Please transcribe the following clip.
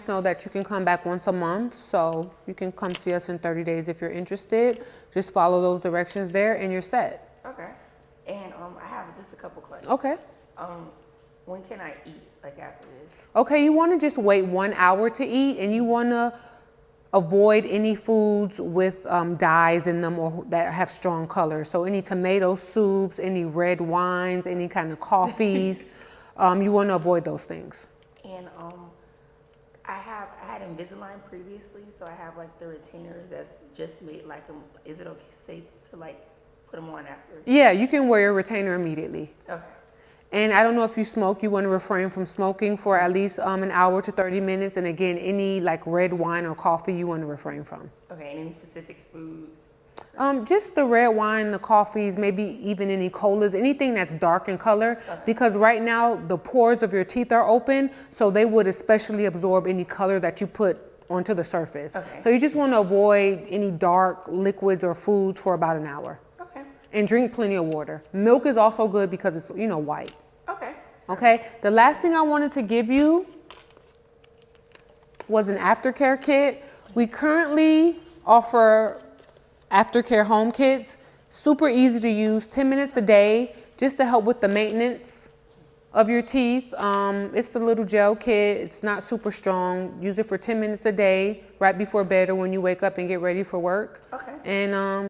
Know that you can come back once a month, so you can come see us in 30 days if you're interested. Just follow those directions there and you're set. Okay. And I have just a couple questions. Okay. When can I eat, like after this? Okay, you want to just wait 1 hour to eat, and you want to avoid any foods with dyes in them or that have strong colors. So any tomato soups, any red wines, any kind of coffees, you want to avoid those things. And I had Invisalign previously, so I have like the retainers that's just made like is it okay safe to like put them on after? Yeah, you can wear your retainer immediately. Okay. And I don't know if you smoke, you want to refrain from smoking for at least an hour to 30 minutes. And again, any like red wine or coffee you want to refrain from. Okay, and any specific foods? Just the red wine, the coffees, maybe even any colas, anything that's dark in color. Okay. Because right now the pores of your teeth are open, so they would especially absorb any color that you put onto the surface. Okay. So you just want to avoid any dark liquids or foods for about an hour. Okay. And drink plenty of water. Milk is also good because it's, you know, white. Okay. Okay. The last thing I wanted to give you was an aftercare kit. We currently offer Aftercare home kits, super easy to use, 10 minutes a day, just to help with the maintenance of your teeth. It's the little gel kit. It's not super strong. Use it for 10 minutes a day, right before bed or when you wake up and get ready for work. Okay. And